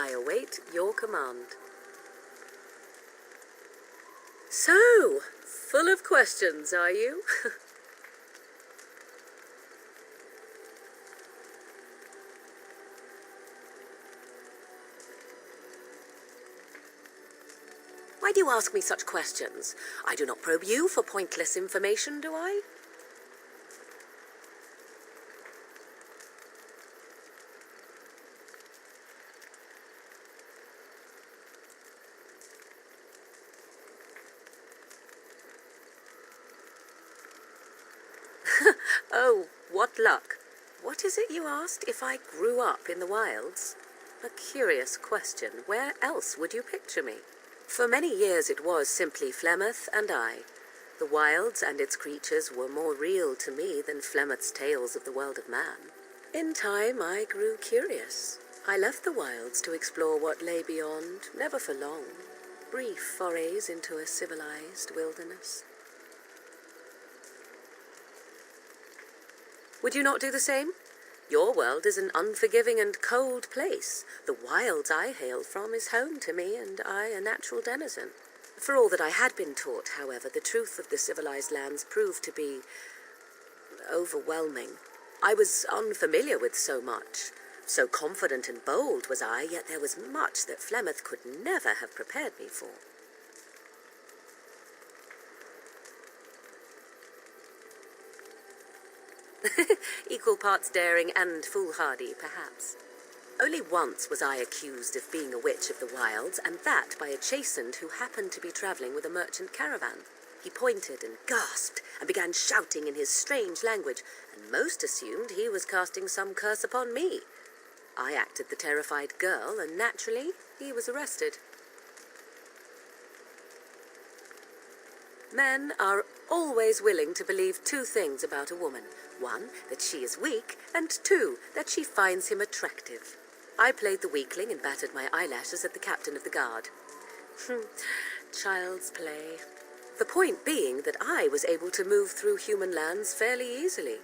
I await your command. So, full of questions, are you? Why do you ask me such questions? I do not probe you for pointless information, do I? Oh, what luck. What is it you asked if I grew up in the wilds? A curious question. Where else would you picture me? For many years it was simply Flemeth and I. The wilds and its creatures were more real to me than Flemeth's tales of the world of man. In time I grew curious. I left the wilds to explore what lay beyond, never for long. Brief forays into a civilized wilderness. Would you not do the same? Your world is an unforgiving and cold place. The wilds I hail from is home to me, and I a natural denizen. For all that I had been taught, however, the truth of the civilized lands proved to be overwhelming. I was unfamiliar with so much. So confident and bold was I, yet there was much that Flemeth could never have prepared me for. Equal parts daring and foolhardy, perhaps. Only once was I accused of being a witch of the wilds, and that by a chastened who happened to be travelling with a merchant caravan. He pointed and gasped, and began shouting in his strange language, and most assumed he was casting some curse upon me. I acted the terrified girl, and naturally, he was arrested. Men are always willing to believe two things about a woman. One, that she is weak, and two, that she finds him attractive. I played the weakling and battered my eyelashes at the captain of the guard. Child's play. The point being that I was able to move through human lands fairly easily.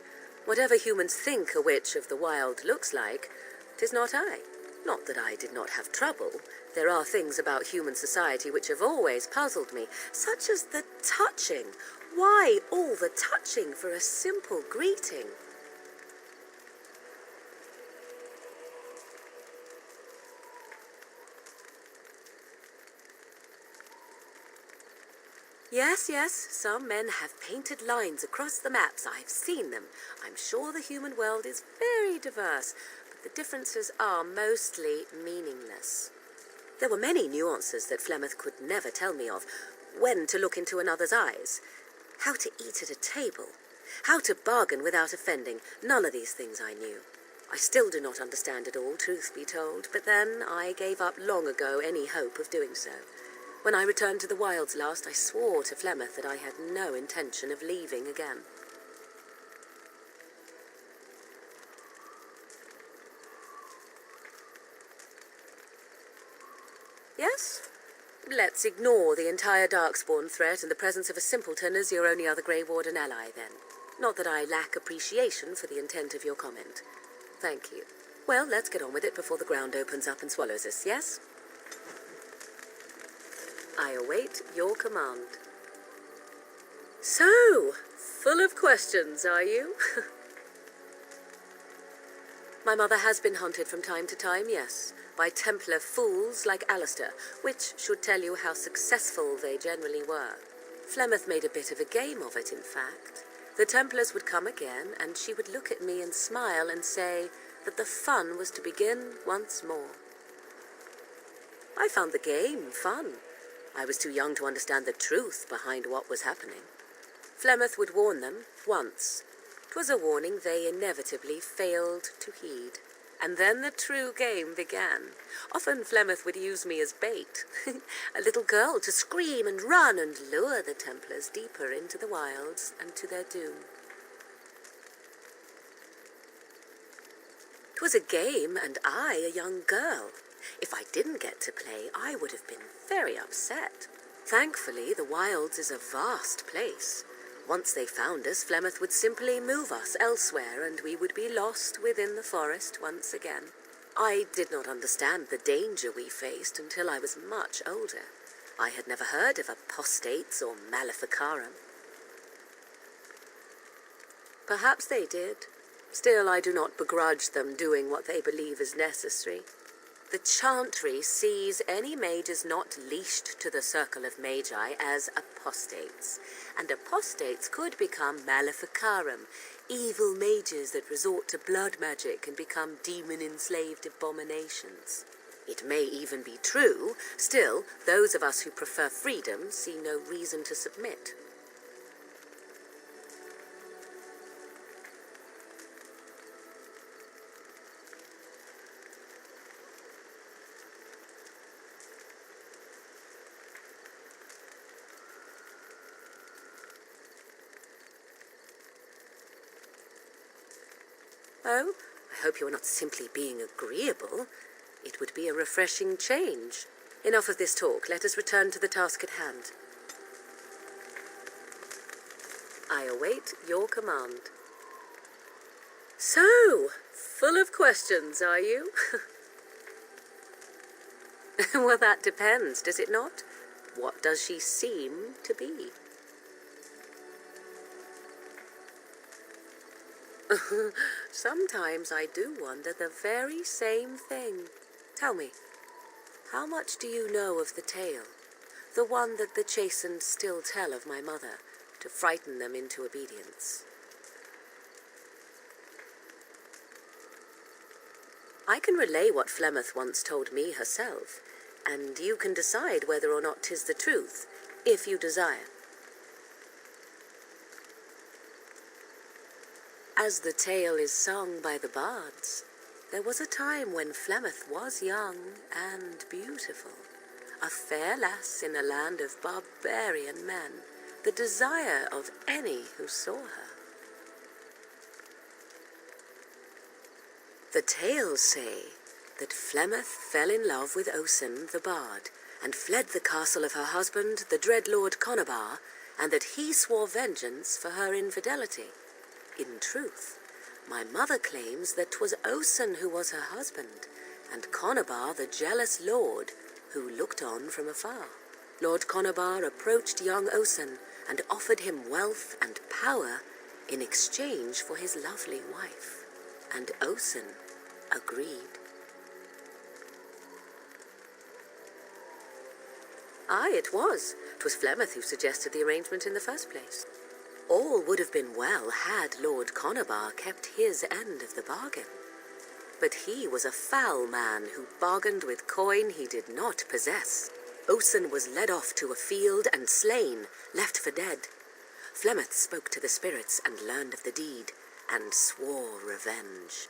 Whatever humans think a witch of the wild looks like, 'tis not I. Not that I did not have trouble. There are things about human society which have always puzzled me, such as the touching. Why all the touching for a simple greeting? Yes, some men have painted lines across the maps. I've seen them. I'm sure the human world is very diverse, but the differences are mostly meaningless. There were many nuances that Flemeth could never tell me of. When to look into another's eyes, how to eat at a table, how to bargain without offending. None of these things I knew. I still do not understand it all, truth be told, but then I gave up long ago any hope of doing so. When I returned to the wilds last, I swore to Flemeth that I had no intention of leaving again. Yes? Let's ignore the entire Darkspawn threat and the presence of a simpleton as your only other Grey Warden ally, then. Not that I lack appreciation for the intent of your comment. Thank you. Well, let's get on with it before the ground opens up and swallows us, yes? I await your command. So, full of questions, are you? My mother has been hunted from time to time, yes, by Templar fools like Alistair, which should tell you how successful they generally were. Flemeth made a bit of a game of it, in fact. The Templars would come again, and she would look at me and smile and say that the fun was to begin once more. I found the game fun. I was too young to understand the truth behind what was happening. Flemeth would warn them once. 'Twas a warning they inevitably failed to heed. And then the true game began. Often Flemeth would use me as bait, a little girl to scream and run and lure the Templars deeper into the wilds and to their doom. 'Twas a game, and I a young girl. If I didn't get to play, I would have been very upset. Thankfully, the wilds is a vast place. Once they found us, Flemeth would simply move us elsewhere, and we would be lost within the forest once again. I did not understand the danger we faced until I was much older. I had never heard of apostates or maleficarum. Perhaps they did. Still, I do not begrudge them doing what they believe is necessary. The Chantry sees any mages not leashed to the circle of magi as apostates, and apostates could become maleficarum, evil mages that resort to blood magic and become demon-enslaved abominations. It may even be true. Still, those of us who prefer freedom see no reason to submit. Oh, I hope you are not simply being agreeable. It would be a refreshing change. Enough of this talk. Let us return to the task at hand. I await your command. So, full of questions, are you? Well, that depends, does it not? What does she seem to be? Sometimes I do wonder the very same thing. Tell me, how much do you know of the tale? The one that the chastened still tell of my mother, to frighten them into obedience. I can relay what Flemeth once told me herself, and you can decide whether or not 'tis the truth, if you desire. As the tale is sung by the bards, there was a time when Flemeth was young and beautiful, a fair lass in a land of barbarian men, the desire of any who saw her. The tales say that Flemeth fell in love with Osen the bard, and fled the castle of her husband, the dread Lord Conabar, and that he swore vengeance for her infidelity. In truth, my mother claims that 'twas Osen who was her husband, and Conabar the jealous lord who looked on from afar. Lord Conabar approached young Osen and offered him wealth and power in exchange for his lovely wife, and Osen agreed. Aye, it was. 'Twas Flemeth who suggested the arrangement in the first place. All would have been well had Lord Conabar kept his end of the bargain. But he was a foul man who bargained with coin he did not possess. Osen was led off to a field and slain, left for dead. Flemeth spoke to the spirits and learned of the deed, and swore revenge.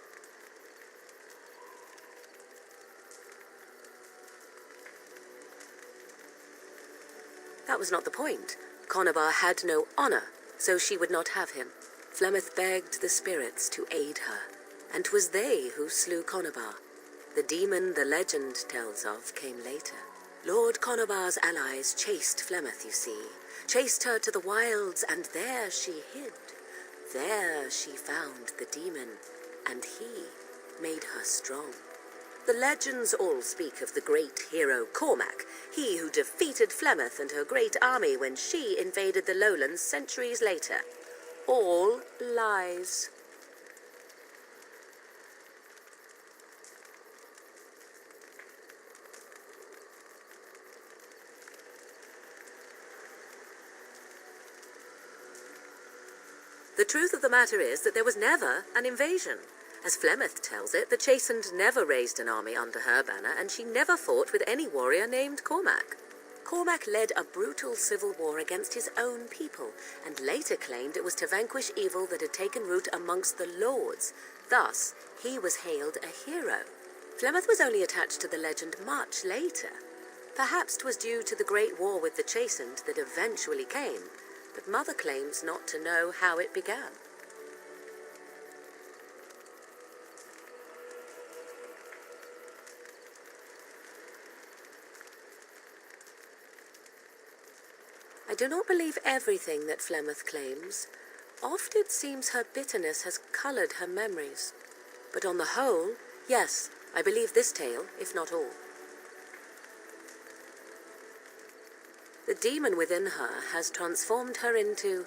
That was not the point. Conabar had no honor, so she would not have him. Flemeth begged the spirits to aid her, and 'twas they who slew Conabar. The demon the legend tells of came later. Lord Conabar's allies chased Flemeth, you see, chased her to the wilds, and there she hid. There she found the demon, and he made her strong. The legends all speak of the great hero Cormac, he who defeated Flemeth and her great army when she invaded the lowlands centuries later. All lies. The truth of the matter is that there was never an invasion. As Flemeth tells it, the Chastened never raised an army under her banner, and she never fought with any warrior named Cormac. Cormac led a brutal civil war against his own people, and later claimed it was to vanquish evil that had taken root amongst the lords. Thus, he was hailed a hero. Flemeth was only attached to the legend much later. Perhaps 'twas due to the great war with the Chastened that eventually came, but Mother claims not to know how it began. I do not believe everything that Flemeth claims. Oft it seems her bitterness has colored her memories. But on the whole, yes, I believe this tale, if not all. The demon within her has transformed her into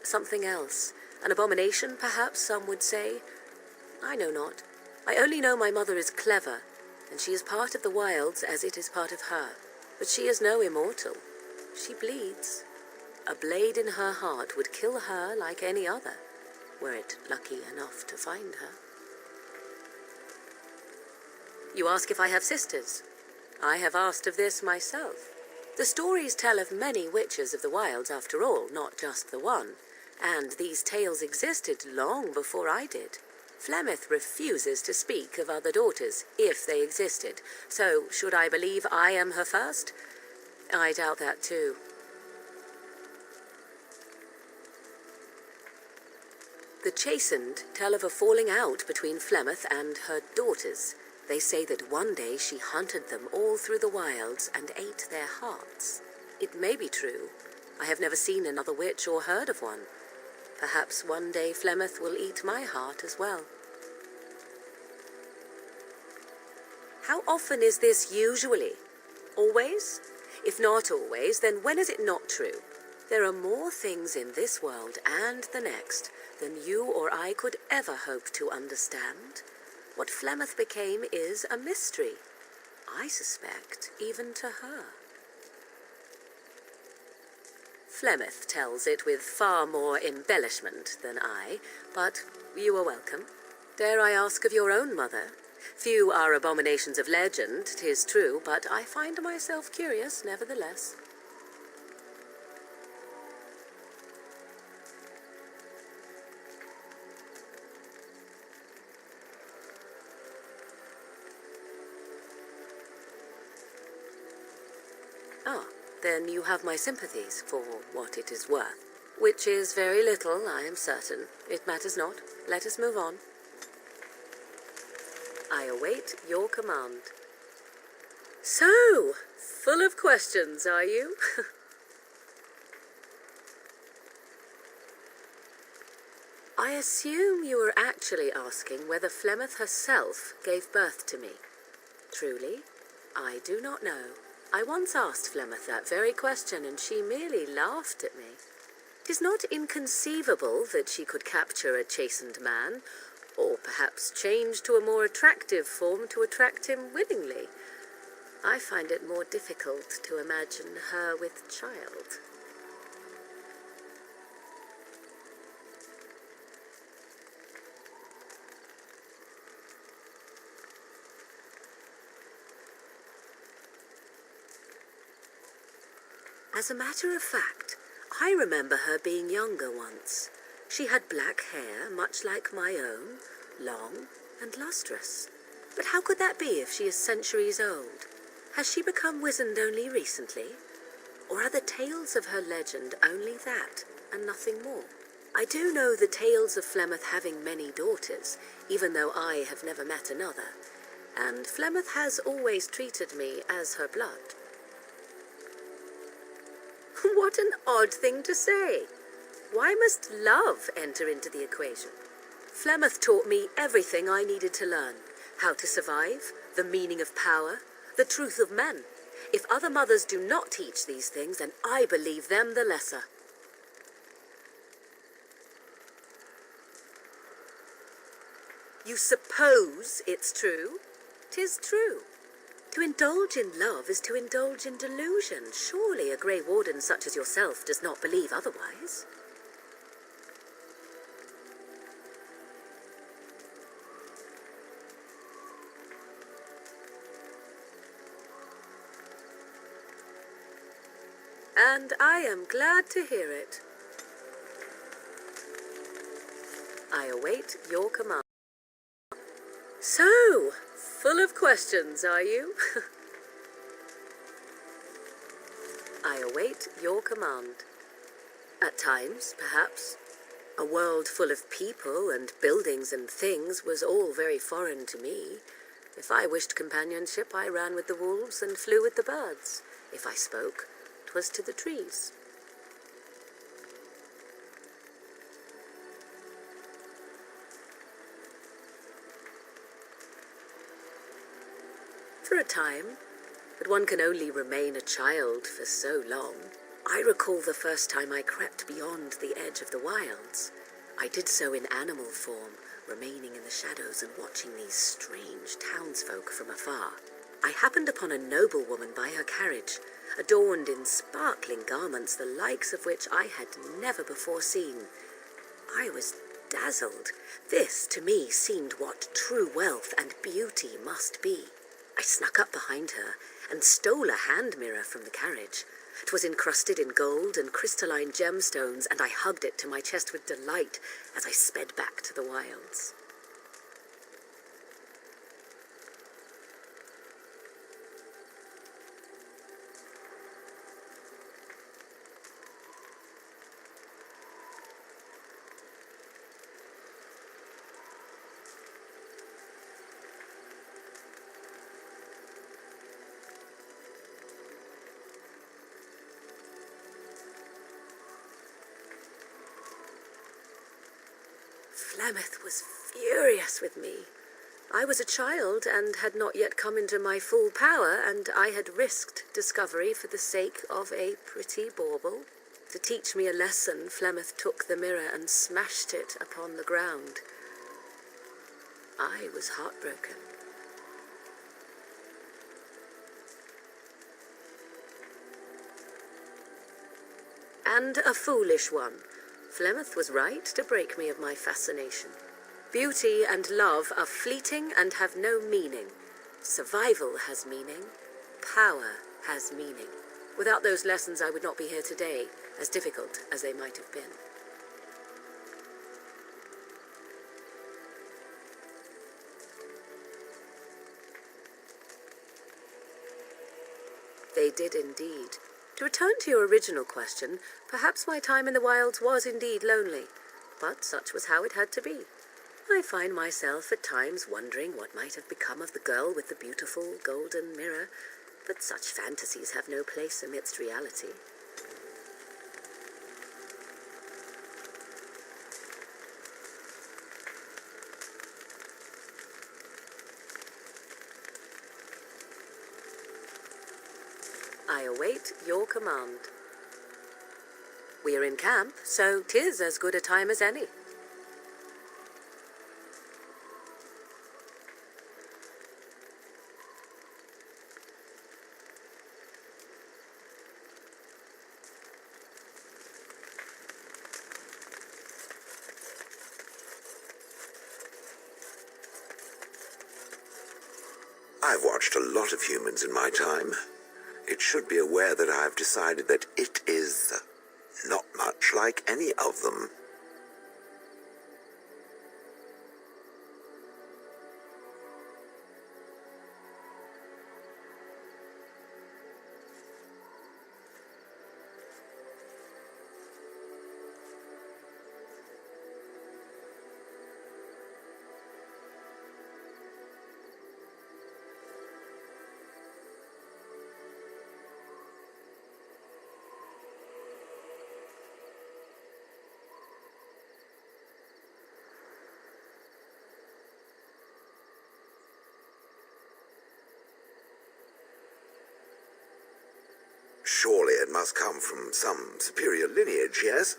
something else. An abomination, perhaps some would say. I know not. I only know my mother is clever, and she is part of the wilds as it is part of her. But she is no immortal. She bleeds. A blade in her heart would kill her like any other, were it lucky enough to find her. You ask if I have sisters. I have asked of this myself. The stories tell of many witches of the wilds after all, not just the one, and these tales existed long before I did. Flemeth refuses to speak of other daughters, if they existed, so should I believe I am her first? I doubt that too. The Chastened tell of a falling out between Flemeth and her daughters. They say that one day she hunted them all through the wilds and ate their hearts. It may be true. I have never seen another witch or heard of one. Perhaps one day Flemeth will eat my heart as well. How often is this usually? Always? If not always, then when is it not true? There are more things in this world and the next than you or I could ever hope to understand. What Flemeth became is a mystery, I suspect, even to her. Flemeth tells it with far more embellishment than I, but you are welcome. Dare I ask of your own mother? Few are abominations of legend, 'tis true, but I find myself curious nevertheless. Ah, then you have my sympathies, for what it is worth. Which is very little, I am certain. It matters not. Let us move on. I await your command. So, full of questions, are you? I assume you are actually asking whether Flemeth herself gave birth to me. Truly, I do not know. I once asked Flemeth that very question, and she merely laughed at me. 'Tis not inconceivable that she could capture a chastened man, or perhaps change to a more attractive form to attract him willingly. I find it more difficult to imagine her with child. As a matter of fact, I remember her being younger once. She had black hair, much like my own, long and lustrous. But how could that be if she is centuries old? Has she become wizened only recently? Or are the tales of her legend only that, and nothing more? I do know the tales of Flemeth having many daughters, even though I have never met another, and Flemeth has always treated me as her blood. What an odd thing to say! Why must love enter into the equation? Flemeth taught me everything I needed to learn. How to survive, the meaning of power, the truth of men. If other mothers do not teach these things, then I believe them the lesser. You suppose it's true? 'Tis true. To indulge in love is to indulge in delusion. Surely a Grey Warden such as yourself does not believe otherwise. And I am glad to hear it. I await your command. So, full of questions, are you? I await your command. At times, perhaps. A world full of people and buildings and things was all very foreign to me. If I wished companionship, I ran with the wolves and flew with the birds. If I spoke, 'twas to the trees. For a time, but one can only remain a child for so long. I recall the first time I crept beyond the edge of the wilds. I did so in animal form, remaining in the shadows and watching these strange townsfolk from afar. I happened upon a noblewoman by her carriage, adorned in sparkling garments, the likes of which I had never before seen. I was dazzled. This, to me, seemed what true wealth and beauty must be. I snuck up behind her and stole a hand mirror from the carriage. It was encrusted in gold and crystalline gemstones, and I hugged it to my chest with delight as I sped back to the wilds. Flemeth was furious with me. I was a child and had not yet come into my full power, and I had risked discovery for the sake of a pretty bauble. To teach me a lesson, Flemeth took the mirror and smashed it upon the ground. I was heartbroken. And a foolish one. Flemeth was right to break me of my fascination. Beauty and love are fleeting and have no meaning. Survival has meaning. Power has meaning. Without those lessons, I would not be here today, as difficult as they might have been. They did indeed. To return to your original question, perhaps my time in the wilds was indeed lonely, but such was how it had to be. I find myself at times wondering what might have become of the girl with the beautiful golden mirror, but such fantasies have no place amidst reality. I await your command. We are in camp, so 'tis as good a time as any. I've watched a lot of humans in my time. It should be aware that I've decided that it is not much like any of them. Surely it must come from some superior lineage, yes?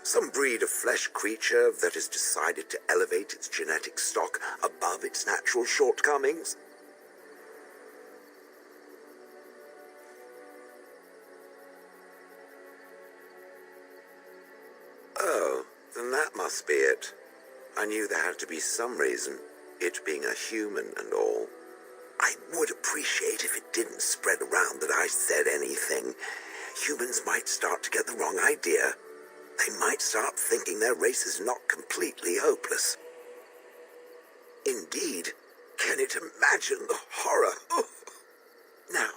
Some breed of flesh creature that has decided to elevate its genetic stock above its natural shortcomings? Oh, then that must be it. I knew there had to be some reason, it being a human and all. I would appreciate if it didn't spread around that I said anything. Humans might start to get the wrong idea. They might start thinking their race is not completely hopeless. Indeed, can it imagine the horror? Oh. Now,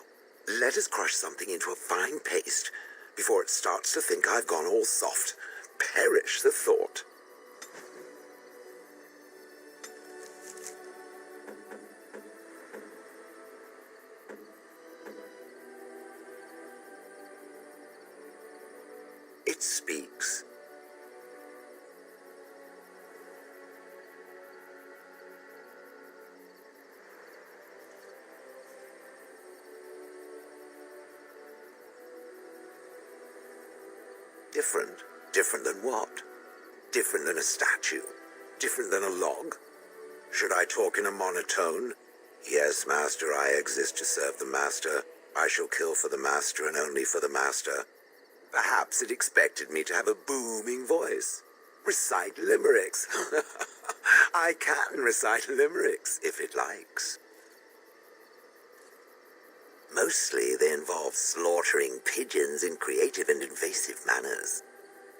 let us crush something into a fine paste before it starts to think I've gone all soft. Perish the thought. It speaks. Different? Different than what? Different than a statue? Different than a log? Should I talk in a monotone? Yes, master, I exist to serve the master. I shall kill for the master and only for the master. Perhaps it expected me to have a booming voice. Recite limericks. I can recite limericks, if it likes. Mostly they involve slaughtering pigeons in creative and invasive manners.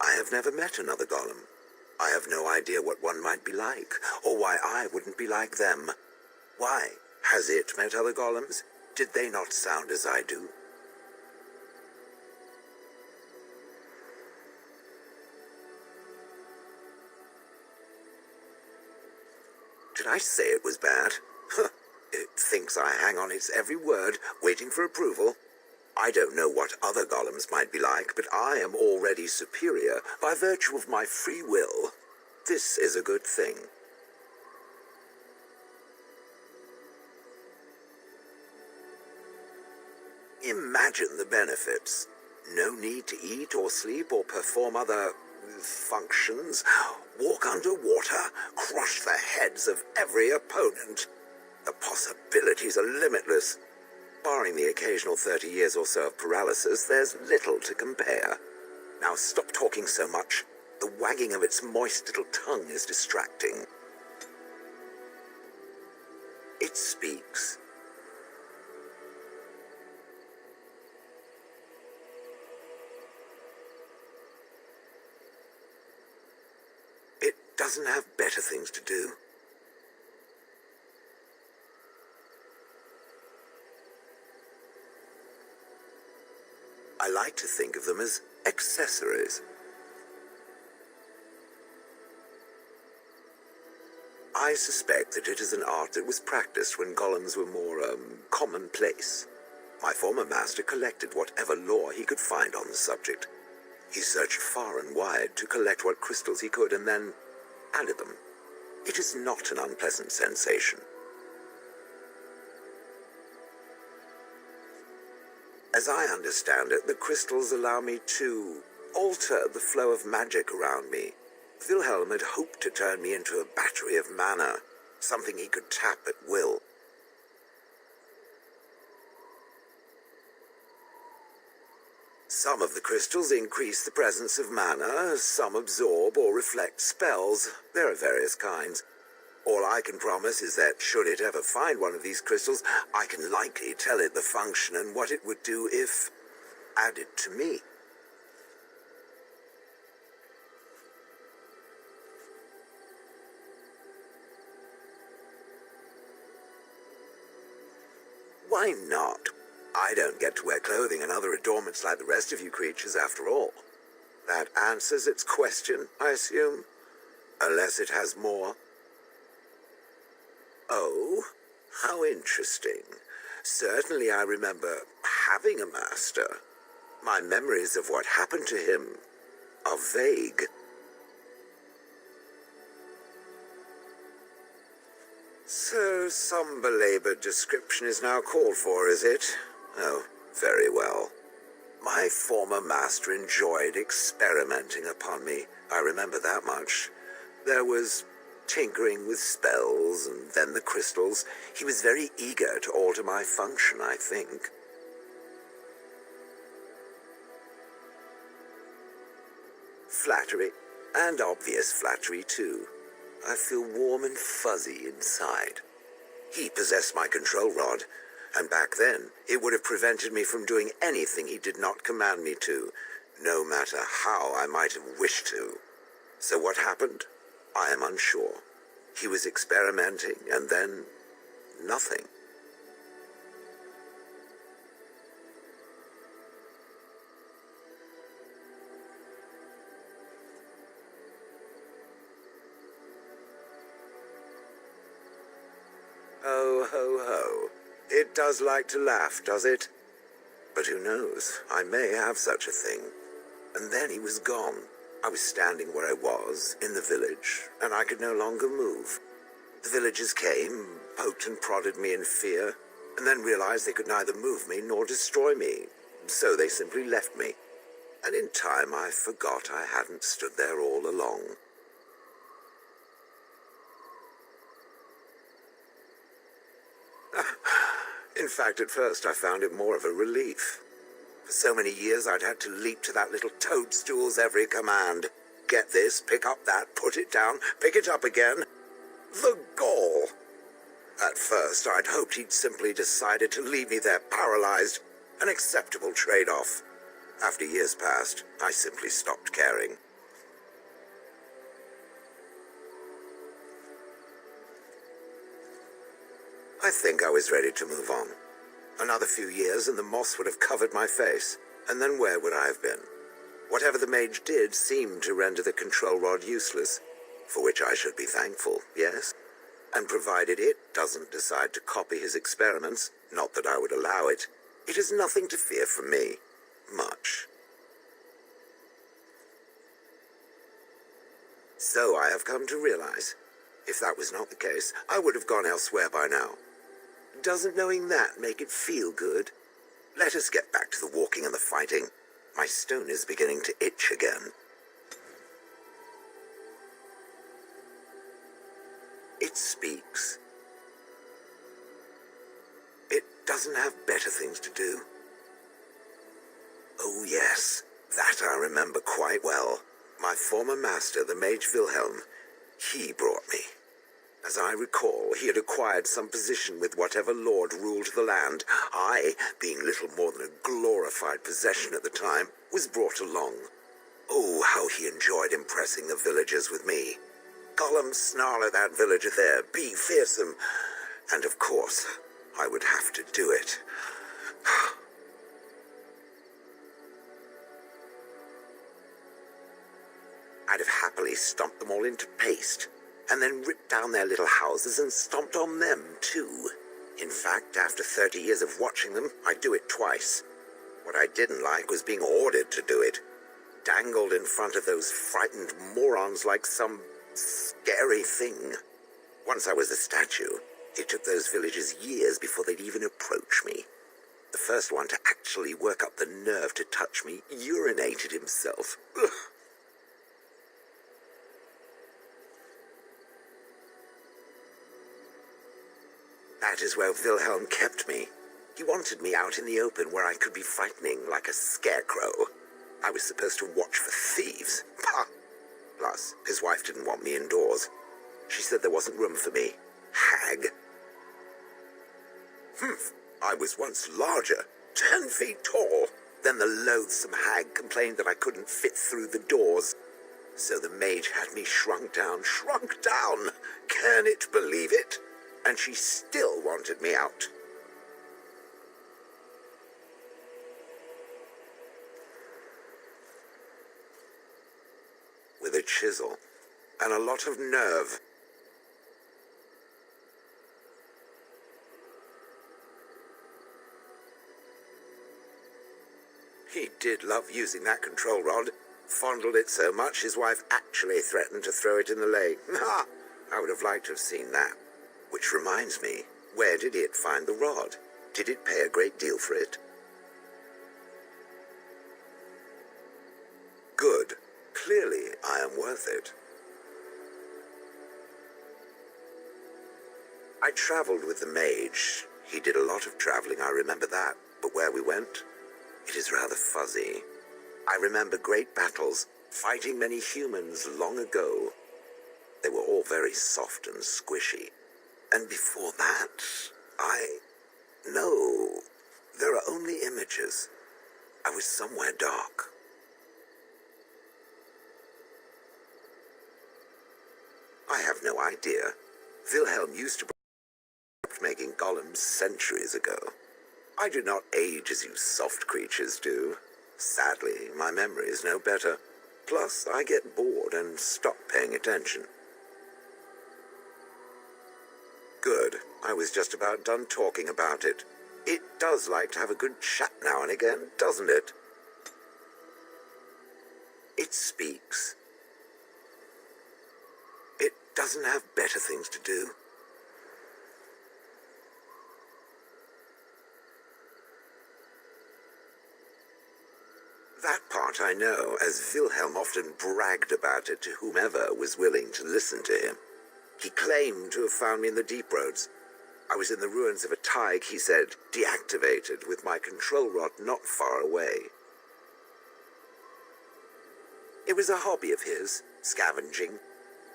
I have never met another golem. I have no idea what one might be like, or why I wouldn't be like them. Why? Has it met other golems? Did they not sound as I do? Did I say it was bad? It thinks I hang on its every word, waiting for approval. I don't know what other golems might be like, but I am already superior by virtue of my free will. This is a good thing. Imagine the benefits. No need to eat or sleep or perform other functions. Walk underwater, crush the heads of every opponent. The possibilities are limitless. Barring the occasional 30 years or so of paralysis, there's little to compare. Now stop talking so much. The wagging of its moist little tongue is distracting. It speaks. It doesn't have better things to do. I like to think of them as accessories. I suspect that it is an art that was practiced when golems were more, commonplace. My former master collected whatever lore he could find on the subject. He searched far and wide to collect what crystals he could and then added them. It is not an unpleasant sensation. As I understand it, the crystals allow me to alter the flow of magic around me. Wilhelm had hoped to turn me into a battery of mana, something he could tap at will. Some of the crystals increase the presence of mana, some absorb or reflect spells. There are various kinds. All I can promise is that should it ever find one of these crystals, I can likely tell it the function and what it would do if added to me. Why not? I don't get to wear clothing and other adornments like the rest of you creatures after all. That answers its question, I assume? Unless it has more. Oh, how interesting. Certainly I remember having a master. My memories of what happened to him are vague. So some belabored description is now called for, is it? Oh, very well. My former master enjoyed experimenting upon me. I remember that much. There was tinkering with spells and then the crystals. He was very eager to alter my function, I think. Flattery, and obvious flattery too. I feel warm and fuzzy inside. He possessed my control rod, and back then it would have prevented me from doing anything he did not command me to, no matter how I might have wished to. So what happened? I am unsure. He was experimenting, and then nothing. Ho, ho, ho. It does like to laugh, does it? But who knows? I may have such a thing. And then he was gone. I was standing where I was, in the village, and I could no longer move. The villagers came, poked and prodded me in fear, and then realized they could neither move me nor destroy me, so they simply left me. and in time I forgot I hadn't stood there all along. In fact, at first I found it more of a relief. For so many years I'd had to leap to that little toadstool's every command. Get this, pick up that, put it down, pick it up again. The gall! At first I'd hoped he'd simply decided to leave me there paralyzed, an acceptable trade-off. After years passed, I simply stopped caring. I think I was ready to move on. Another few years and the moss would have covered my face, and then where would I have been? Whatever the mage did seemed to render the control rod useless, for which I should be thankful, yes? And provided it doesn't decide to copy his experiments, not that I would allow it, it is nothing to fear from me. Much. So I have come to realize, if that was not the case, I would have gone elsewhere by now. Doesn't knowing that make it feel good? Let us get back to the walking and the fighting. My stone is beginning to itch again. It speaks. It doesn't have better things to do. Oh yes, that I remember quite well. My former master, the mage Wilhelm, he brought me. As I recall, he had acquired some position with whatever lord ruled the land. I, being little more than a glorified possession at the time, was brought along. Oh, how he enjoyed impressing the villagers with me. Gollum, snarl at that villager there, be fearsome. And of course, I would have to do it. I'd have happily stomped them all into paste, and then ripped down their little houses and stomped on them, too. In fact, after 30 years of watching them, I'd do it twice. What I didn't like was being ordered to do it. Dangled in front of those frightened morons like some scary thing. Once I was a statue, it took those villagers years before they'd even approach me. The first one to actually work up the nerve to touch me urinated himself. Ugh. That is where Wilhelm kept me. He wanted me out in the open where I could be frightening like a scarecrow. I was supposed to watch for thieves. Pah! Plus, his wife didn't want me indoors. She said there wasn't room for me. Hag. I was once larger, 10 feet tall. Then the loathsome hag complained that I couldn't fit through the doors. So the mage had me shrunk down. Can it believe it? And she still wanted me out. With a chisel and a lot of nerve. He did love using that control rod. Fondled it so much his wife actually threatened to throw it in the lake. Ha! I would have liked to have seen that. Which reminds me, where did it find the rod? Did it pay a great deal for it? Good. Clearly, I am worth it. I traveled with the mage. He did a lot of traveling, I remember that. But where we went, it is rather fuzzy. I remember great battles, fighting many humans long ago. They were all very soft and squishy. And before that, No, there are only images. I was somewhere dark. I have no idea. Wilhelm used to making golems centuries ago. I do not age as you soft creatures do. Sadly, my memory is no better. Plus, I get bored and stop paying attention. Good. I was just about done talking about it. It does like to have a good chat now and again, doesn't it? It speaks. It doesn't have better things to do. That part not, I know, as Wilhelm often bragged about it to whomever was willing to listen to him. He claimed to have found me in the deep roads. I was in the ruins of a Tig, he said, deactivated, with my control rod not far away. It was a hobby of his, scavenging.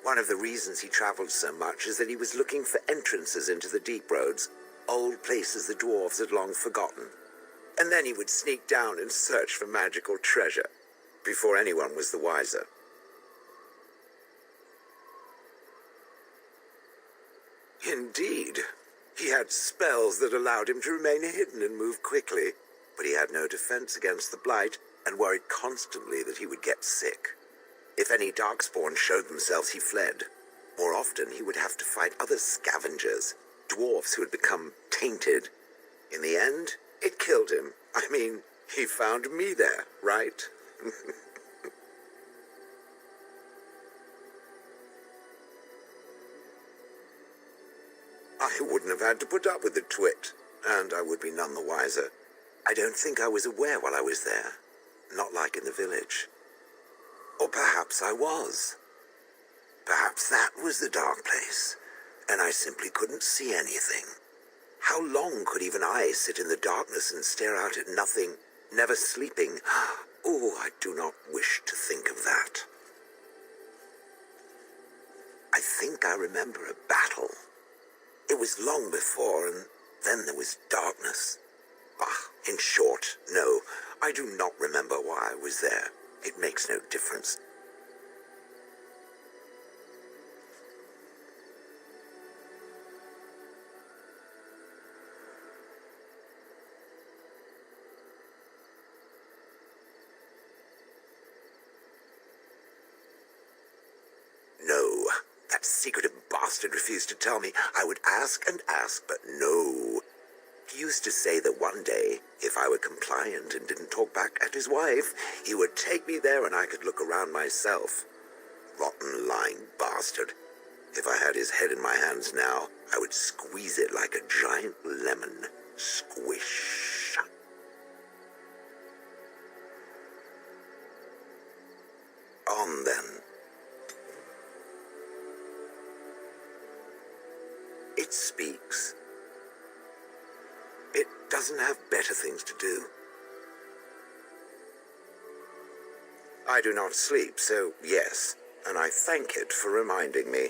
One of the reasons he traveled so much is that he was looking for entrances into the deep roads, old places the dwarves had long forgotten. And then he would sneak down and search for magical treasure, before anyone was the wiser. Indeed. He had spells that allowed him to remain hidden and move quickly, but he had no defense against the blight and worried constantly that he would get sick. If any darkspawn showed themselves, he fled. More often, he would have to fight other scavengers, dwarves who had become tainted. In the end, it killed him. I mean, he found me there, right? I wouldn't have had to put up with the twit, and I would be none the wiser. I don't think I was aware while I was there. Not like in the village. Or perhaps I was. Perhaps that was the dark place, and I simply couldn't see anything. How long could even I sit in the darkness and stare out at nothing, never sleeping? Oh, I do not wish to think of that. I think I remember a battle. It was long before, and then there was darkness. In short, no, I do not remember why I was there. It makes no difference. No, that secretive bastard refused to tell me. I would ask and ask, but no. He used to say that one day, if I were compliant and didn't talk back at his wife, he would take me there and I could look around myself. Rotten, lying bastard. If I had his head in my hands now, I would squeeze it like a giant lemon. Squish. On then. It speaks. It doesn't have better things to do. I do not sleep, so yes, and I thank it for reminding me.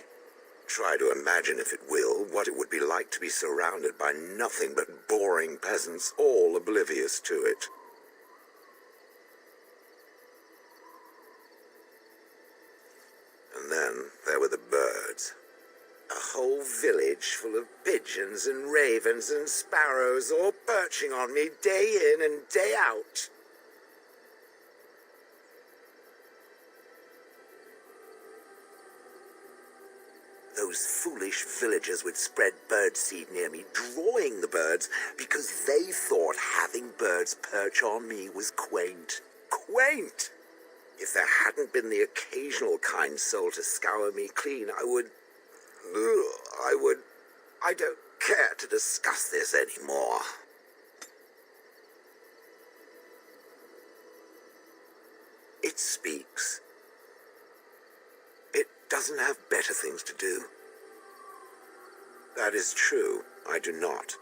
Try to imagine, if it will, what it would be like to be surrounded by nothing but boring peasants, all oblivious to it. And then there were the birds. A whole village full of pigeons and ravens and sparrows all perching on me day in and day out. Those foolish villagers would spread birdseed near me, drawing the birds, because they thought having birds perch on me was quaint. Quaint! If there hadn't been the occasional kind soul to scour me clean, I don't care to discuss this anymore. It speaks. It doesn't have better things to do. That is true, I do not.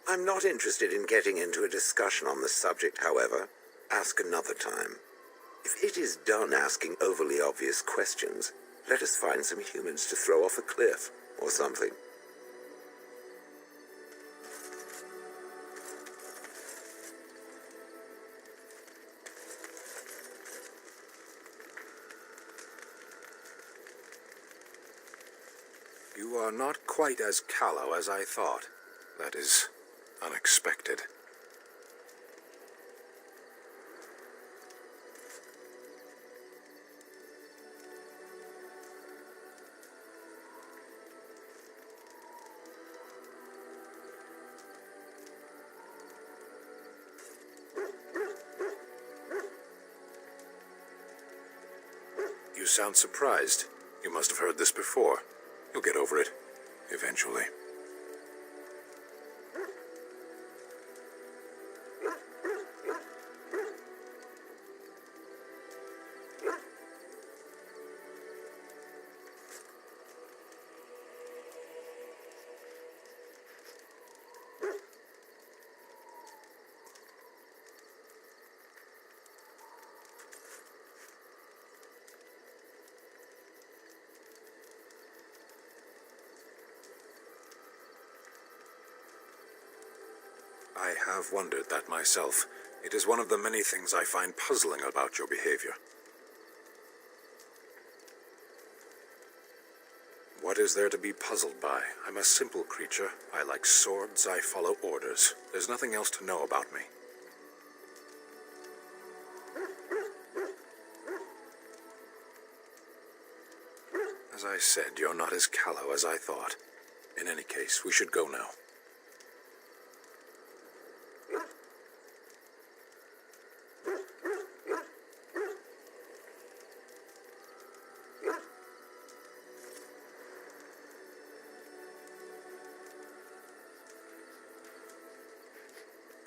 I'm not interested in getting into a discussion on the subject, however. Ask another time. If it is done asking overly obvious questions, let us find some humans to throw off a cliff, or something. You are not quite as callow as I thought. That is unexpected. You sound surprised. You must have heard this before. You'll get over it, eventually. I have wondered that myself. It is one of the many things I find puzzling about your behavior. What is there to be puzzled by? I'm a simple creature. I like swords. I follow orders. There's nothing else to know about me. As I said, you're not as callow as I thought. In any case, we should go now.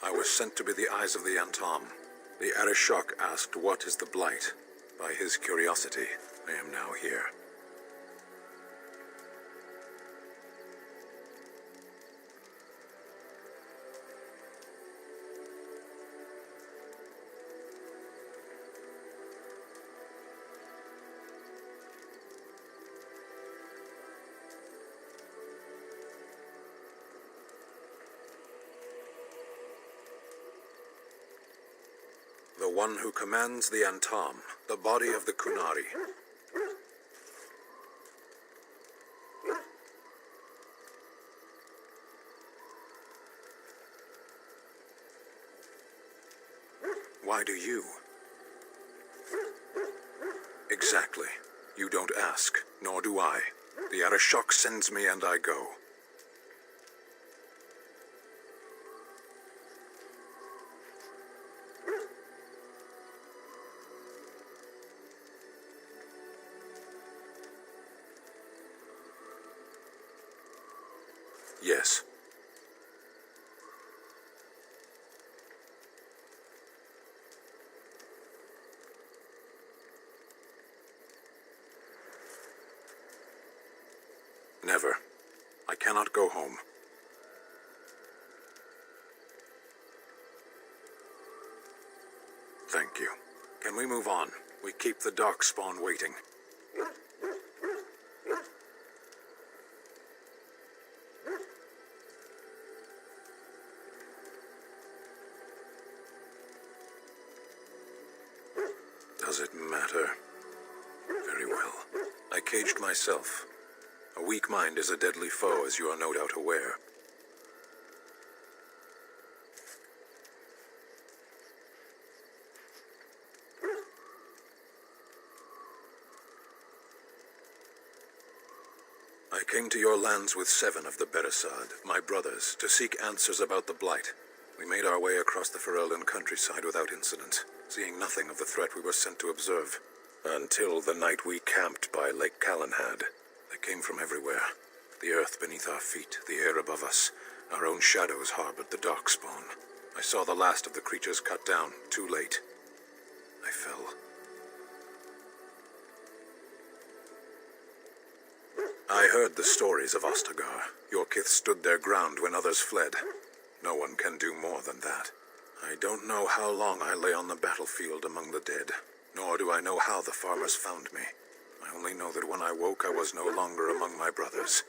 I was sent to be the eyes of the Antom. The Arishok asked, "What is the Blight?" By his curiosity, I am now here. The one who commands the Antom, the body of the Kunari. Why do you? Exactly. You don't ask, nor do I. The Arishok sends me and I go. Yes. Never. I cannot go home. Thank you. Can we move on? We keep the Darkspawn waiting. Does it matter? Very well. I caged myself. A weak mind is a deadly foe, as you are no doubt aware. I came to your lands with 7 of the Beresad, my brothers, to seek answers about the Blight. We made our way across the Ferelden countryside without incident, seeing nothing of the threat we were sent to observe. Until the night we camped by Lake Calenhad. They came from everywhere. The earth beneath our feet, the air above us. Our own shadows harbored the Darkspawn. I saw the last of the creatures cut down, too late. I fell. I heard the stories of Ostagar. Your kith stood their ground when others fled. No one can do more than that. I don't know how long I lay on the battlefield among the dead, nor do I know how the farmers found me. I only know that when I woke, I was no longer among my brothers,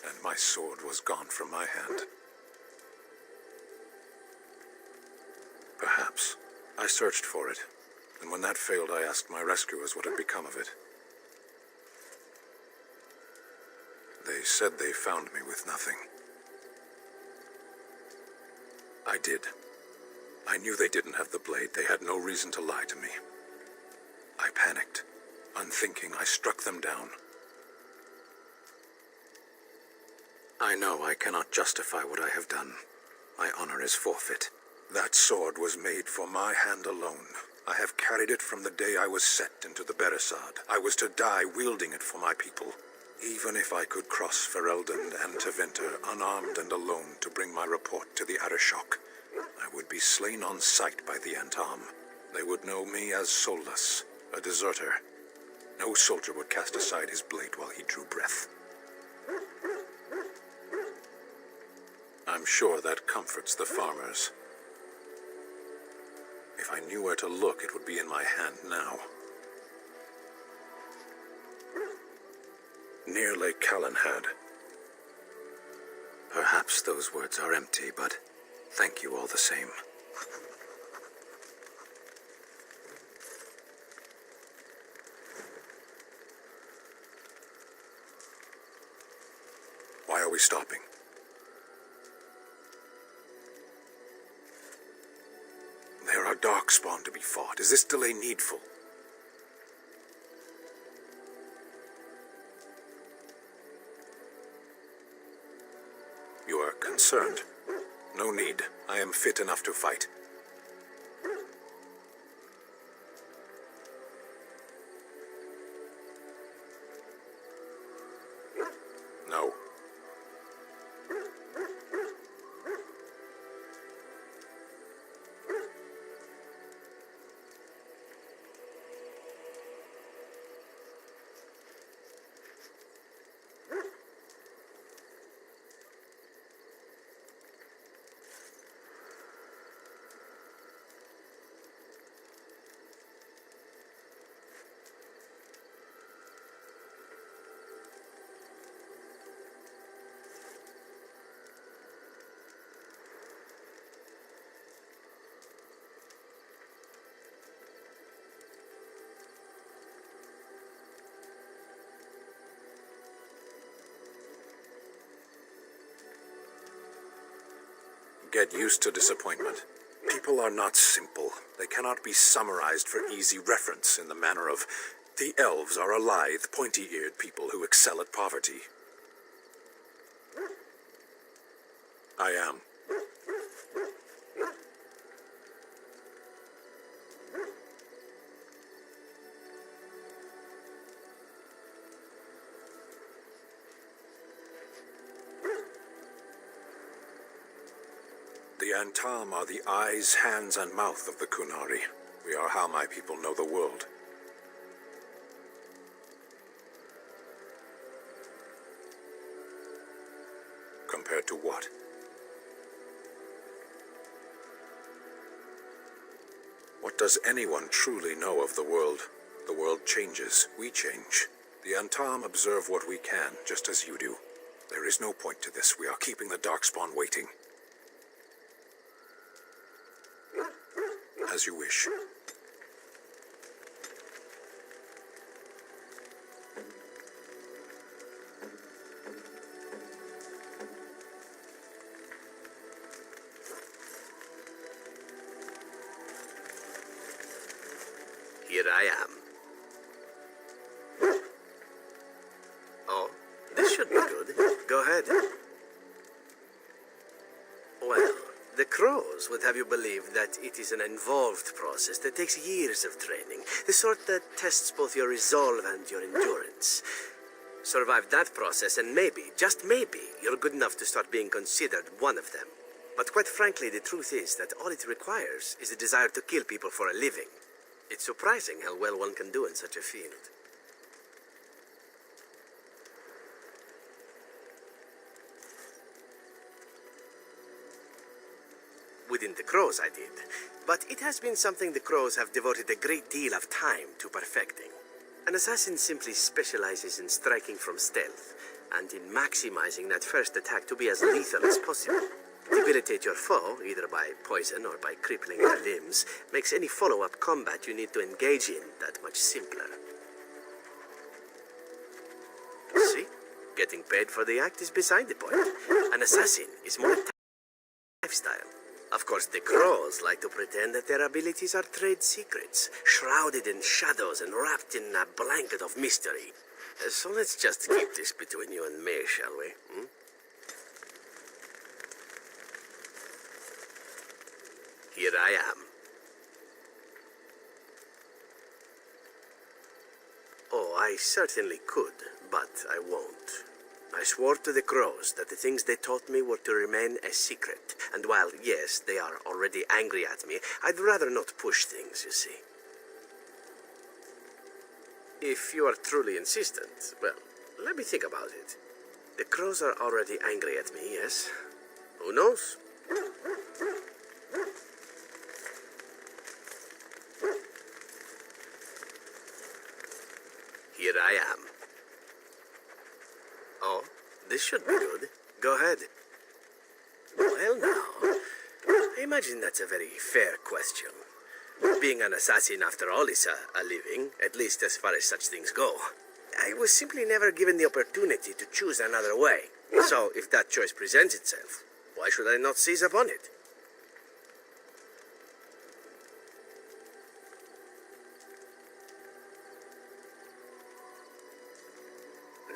and my sword was gone from my hand. Perhaps. I searched for it, and when that failed, I asked my rescuers what had become of it. They said they found me with nothing. I did. I knew they didn't have the blade. They had no reason to lie to me. I panicked. Unthinking, I struck them down. I know I cannot justify what I have done. My honor is forfeit. That sword was made for my hand alone. I have carried it from the day I was set into the Beresad. I was to die wielding it for my people. Even if I could cross Ferelden and Tevinter unarmed and alone to bring my report to the Arishok, I would be slain on sight by the Antom. They would know me as soulless, a deserter. No soldier would cast aside his blade while he drew breath. I'm sure that comforts the farmers. If I knew where to look, it would be in my hand now. Near Lake Calenhad. Perhaps those words are empty, but Thank you all the same. Why are we stopping? There are darkspawn to be fought. Is this delay needful? You are concerned. No need. I am fit enough to fight. No. Get used to disappointment. People are not simple. They cannot be summarized for easy reference in the manner of, the elves are a lithe, pointy-eared people who excel at poverty. I am. The Antam are the eyes, hands, and mouth of the Kunari. We are how my people know the world. Compared to what? What does anyone truly know of the world? The world changes. We change. The Antam observe what we can, just as you do. There is no point to this. We are keeping the Darkspawn waiting. As you wish. Here I am. Oh, this should be good. Go ahead. Well, the crows would have you believe that it is an involved process that takes years of training, the sort that tests both your resolve and your endurance. Survive that process and maybe, just maybe, you're good enough to start being considered one of them. But quite frankly, the truth is that all it requires is a desire to kill people for a living. It's surprising how well one can do in such a field. Within the crows, I did. But it has been something the crows have devoted a great deal of time to perfecting. An assassin simply specializes in striking from stealth, and in maximizing that first attack to be as lethal as possible. Debilitate your foe, either by poison or by crippling their limbs, makes any follow-up combat you need to engage in that much simpler. See? Getting paid for the act is beside the point. An assassin is more a lifestyle. Of course, the crows like to pretend that their abilities are trade secrets, shrouded in shadows and wrapped in a blanket of mystery. So let's just keep this between you and me, shall we? Here I am. Oh, I certainly could, but I won't. I swore to the crows that the things they taught me were to remain a secret. And while, yes, they are already angry at me, I'd rather not push things, you see. If you are truly insistent, well, let me think about it. The crows are already angry at me, yes? Who knows? Here I am. Oh, this should be good. Go ahead. Well now, I imagine that's a very fair question. Being an assassin, after all, is a living, at least as far as such things go. I was simply never given the opportunity to choose another way. So, if that choice presents itself, why should I not seize upon it?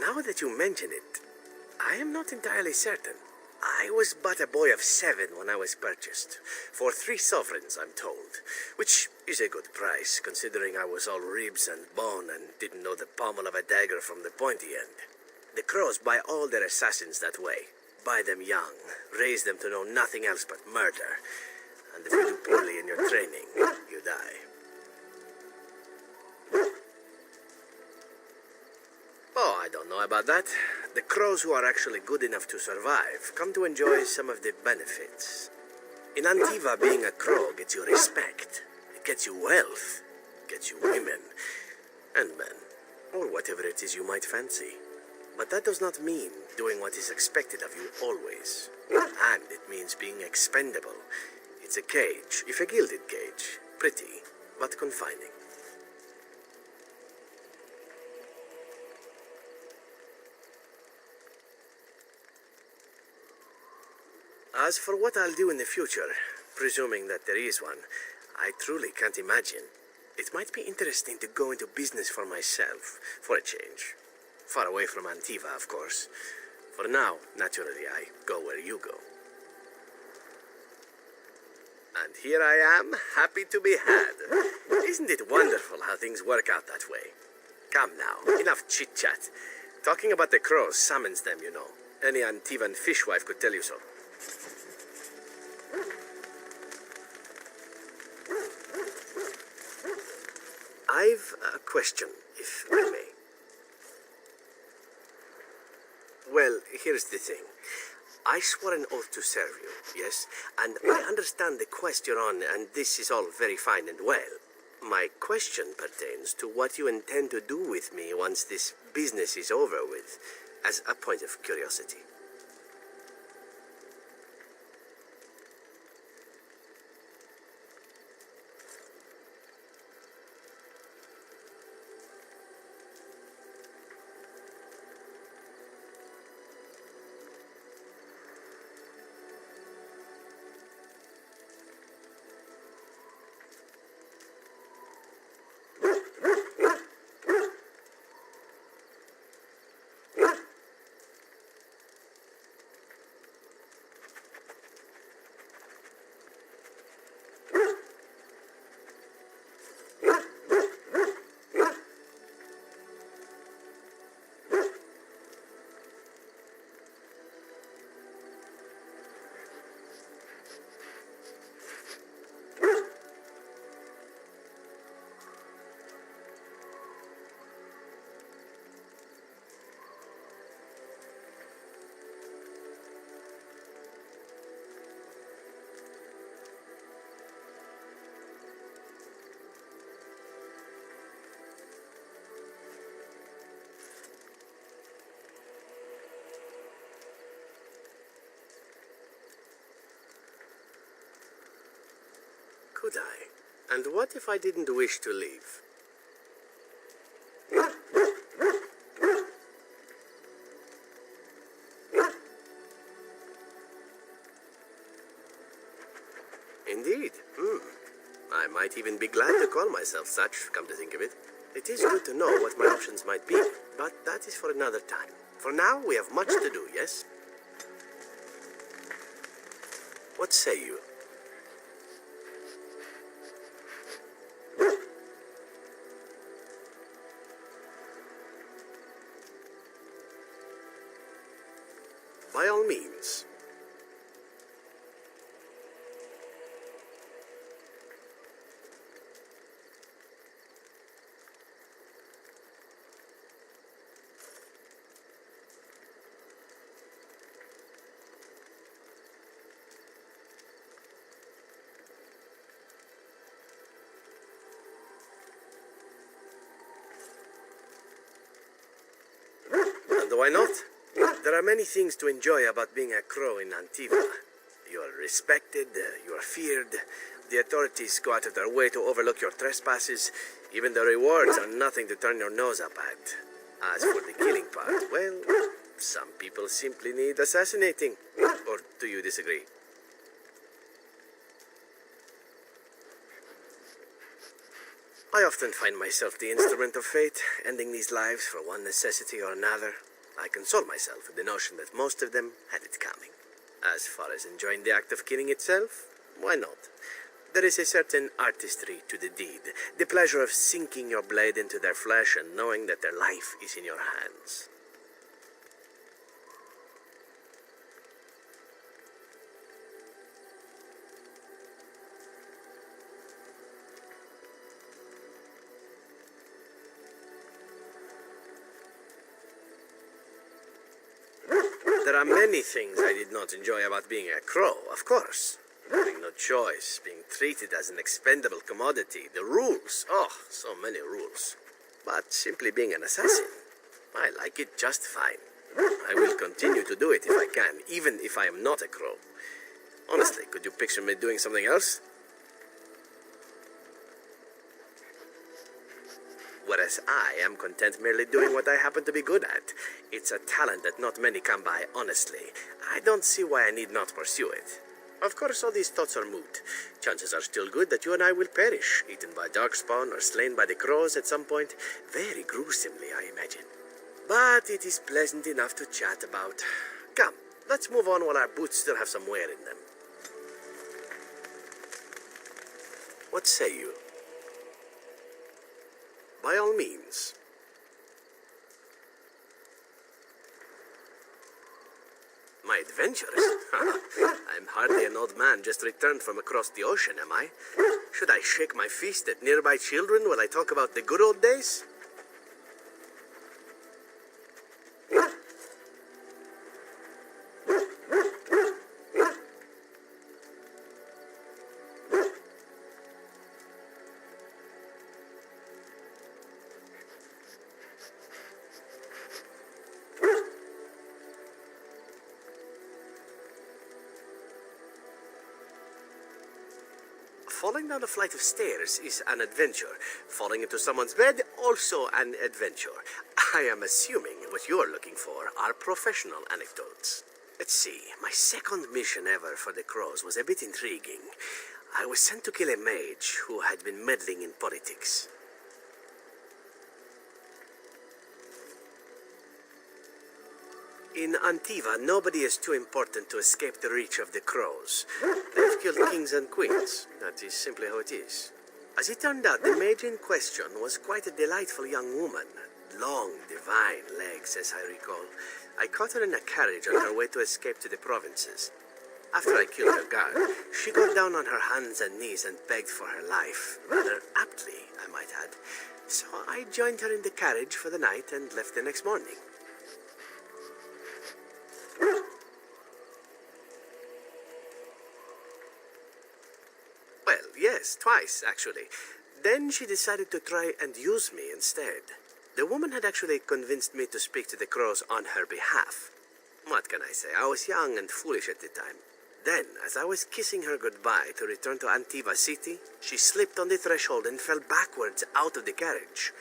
Now that you mention it, I am not entirely certain. I was but a boy of 7 when I was purchased. For 3 sovereigns, I'm told. Which is a good price, considering I was all ribs and bone and didn't know the pommel of a dagger from the pointy end. The Crows buy all their assassins that way. Buy them young, raise them to know nothing else but murder. And if you do poorly in your training, you die. Oh, I don't know about that. The Crows who are actually good enough to survive come to enjoy some of the benefits. In Antiva, being a Crow gets you respect. It gets you wealth. Gets you women. And men. Or whatever it is you might fancy. But that does not mean doing what is expected of you always. And it means being expendable. It's a cage, if a gilded cage. Pretty, but confining. As for what I'll do in the future, presuming that there is one, I truly can't imagine. It might be interesting to go into business for myself, for a change. Far away from Antiva, of course. For now, naturally, I go where you go. And here I am, happy to be had. Isn't it wonderful how things work out that way? Come now, enough chit-chat. Talking about the Crows summons them, you know. Any Antivan fishwife could tell you so. I've a question, if I may. Well, here's the thing. I swore an oath to serve you, yes? And I understand the quest you're on, and this is all very fine and well. My question pertains to what you intend to do with me once this business is over with, as a point of curiosity. Could I? And what if I didn't wish to leave? Indeed. I might even be glad to call myself such, come to think of it. It is good to know what my options might be, but that is for another time. For now, we have much to do, yes? What say you? By all means. And why not? There are many things to enjoy about being a crow in Antiva. You are respected, you are feared. The authorities go out of their way to overlook your trespasses. Even the rewards are nothing to turn your nose up at. As for the killing part, well, some people simply need assassinating. Or do you disagree? I often find myself the instrument of fate, ending these lives for one necessity or another. I console myself with the notion that most of them had it coming. As far as enjoying the act of killing itself, why not? There is a certain artistry to the deed, the pleasure of sinking your blade into their flesh and knowing that their life is in your hands. There are many things I did not enjoy about being a crow, of course. Having no choice, being treated as an expendable commodity, the rules, oh, so many rules. But simply being an assassin, I like it just fine. I will continue to do it if I can, even if I am not a crow. Honestly, could you picture me doing something else? Whereas I am content merely doing what I happen to be good at. It's a talent that not many come by, honestly. I don't see why I need not pursue it. Of course, all these thoughts are moot. Chances are still good that you and I will perish, eaten by darkspawn or slain by the crows at some point. Very gruesomely, I imagine. But it is pleasant enough to chat about. Come, let's move on while our boots still have some wear in them. What say you? By all means. My adventures? I'm hardly an old man just returned from across the ocean, am I? Should I shake my fist at nearby children while I talk about the good old days? Falling down a flight of stairs is an adventure. Falling into someone's bed, also an adventure. I am assuming what you're looking for are professional anecdotes. Let's see, my second mission ever for the Crows was a bit intriguing. I was sent to kill a mage who had been meddling in politics. In Antiva, nobody is too important to escape the reach of the Crows. They've killed kings and queens. That is simply how it is. As it turned out, the mage in question was quite a delightful young woman. Long, divine legs, as I recall. I caught her in a carriage on her way to escape to the provinces. After I killed her guard, she got down on her hands and knees and begged for her life. Rather aptly, I might add. So I joined her in the carriage for the night and left the next morning. Well, yes, twice, actually. Then she decided to try and use me instead. The woman had actually convinced me to speak to the Crows on her behalf. What can I say? I was young and foolish at the time. Then, as I was kissing her goodbye to return to Antiva City, she slipped on the threshold and fell backwards out of the carriage.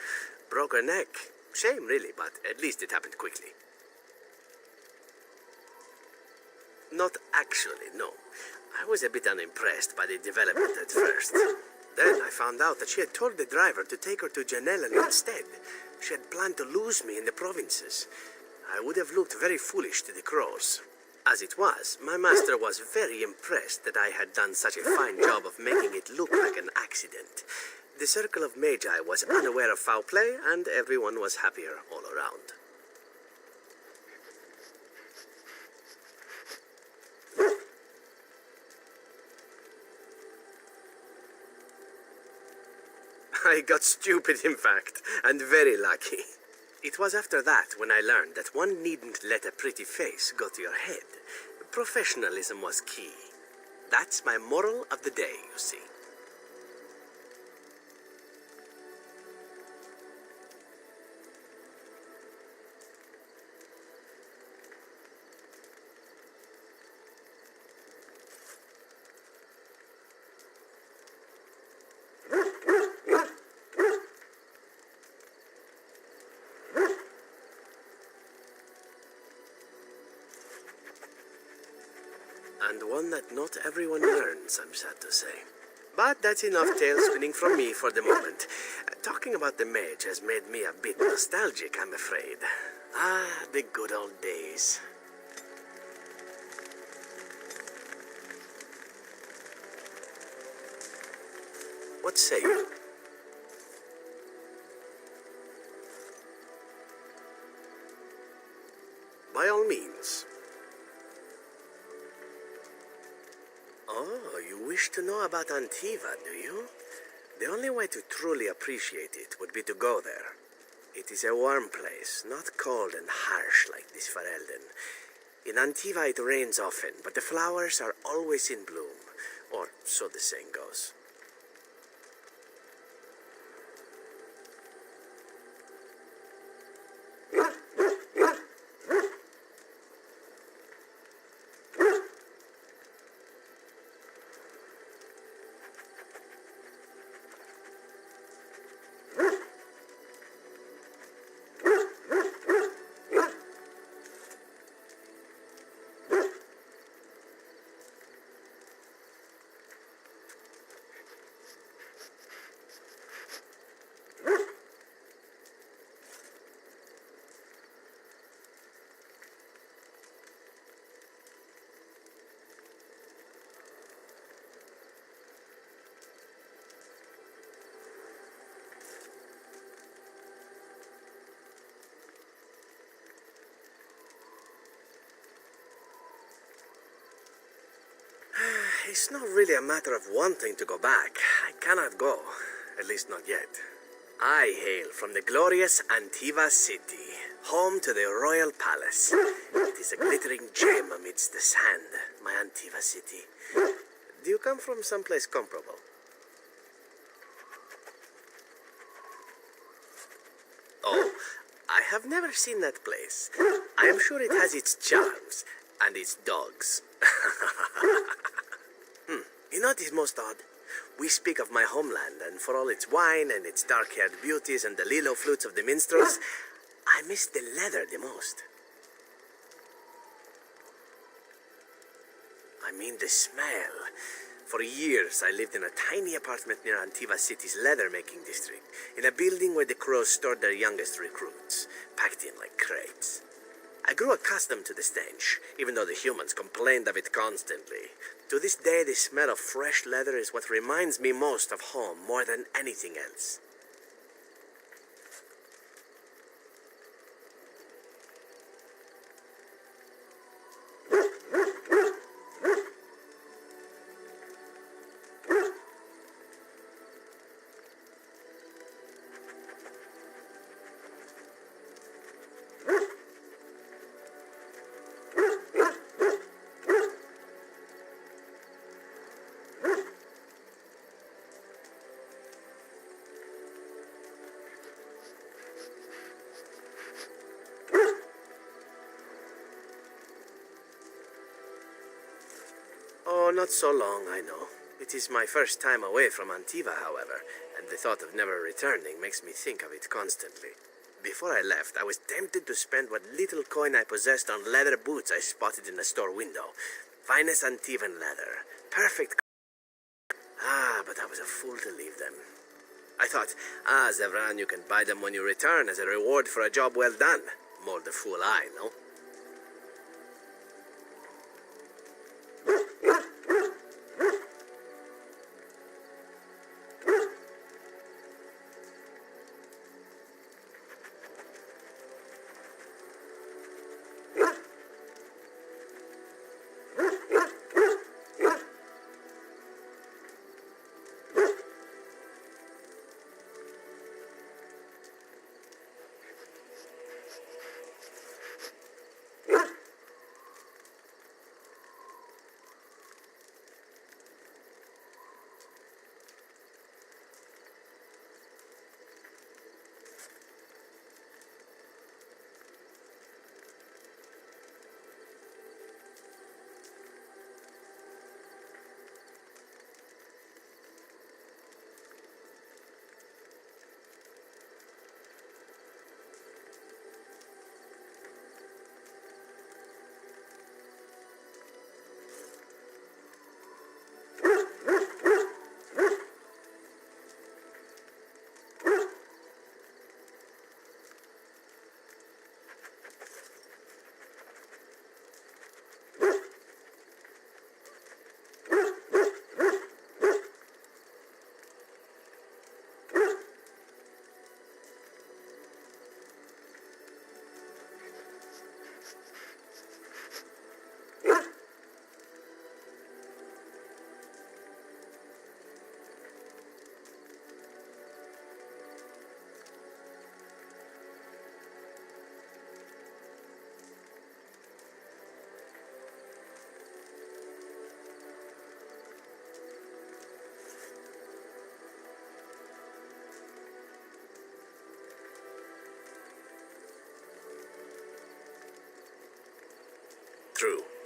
Broke her neck. Shame, really, but at least it happened quickly. Not actually, no. I was a bit unimpressed by the development at first. Then I found out that she had told the driver to take her to Janellen instead. She had planned to lose me in the provinces. I would have looked very foolish to the Crows. As it was, my master was very impressed that I had done such a fine job of making it look like an accident. The circle of Magi was unaware of foul play, and everyone was happier all around. I got stupid, in fact, and very lucky. It was after that when I learned that one needn't let a pretty face go to your head. Professionalism was key. That's my moral of the day, you see. And one that not everyone learns, I'm sad to say. But that's enough tale spinning from me for the moment. Talking about the mage has made me a bit nostalgic, I'm afraid. Ah, the good old days. What say you? By all means. Oh, you wish to know about Antiva, do you? The only way to truly appreciate it would be to go there. It is a warm place, not cold and harsh like this Ferelden. In Antiva it rains often, but the flowers are always in bloom, or so the saying goes. It's not really a matter of wanting to go back. I cannot go, at least not yet. I hail from the glorious Antiva city, home to the royal palace. It is a glittering gem amidst the sand, my Antiva city. Do you come from someplace comparable? Oh, I have never seen that place. I am sure it has its charms and its dogs. You know what is most odd? We speak of my homeland, and for all its wine and its dark-haired beauties and the lilo flutes of the minstrels, I miss the leather the most. I mean the smell. For years, I lived in a tiny apartment near Antiva City's leather-making district, in a building where the crows stored their youngest recruits, packed in like crates. I grew accustomed to the stench, even though the humans complained of it constantly. To this day, the smell of fresh leather is what reminds me most of home more than anything else. Oh, not so long, I know. It is my first time away from Antiva, however, and the thought of never returning makes me think of it constantly. Before I left, I was tempted to spend what little coin I possessed on leather boots I spotted in a store window. Finest Antivan leather. Perfect. Ah, but I was a fool to leave them. I thought, Zevran, you can buy them when you return as a reward for a job well done. More the fool I, no?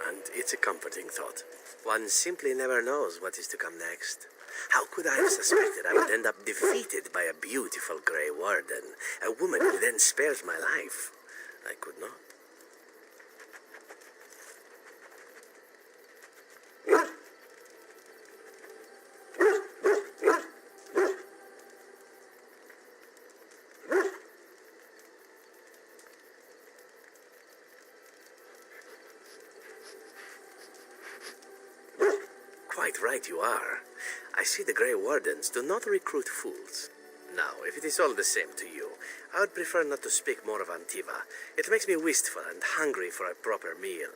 And it's a comforting thought. One simply never knows what is to come next. How could I have suspected I would end up defeated by a beautiful Grey Warden, a woman who then spared my life? I could not. Quite right you are. I see the Grey Wardens do not recruit fools. Now, if it is all the same to you, I would prefer not to speak more of Antiva. It makes me wistful and hungry for a proper meal.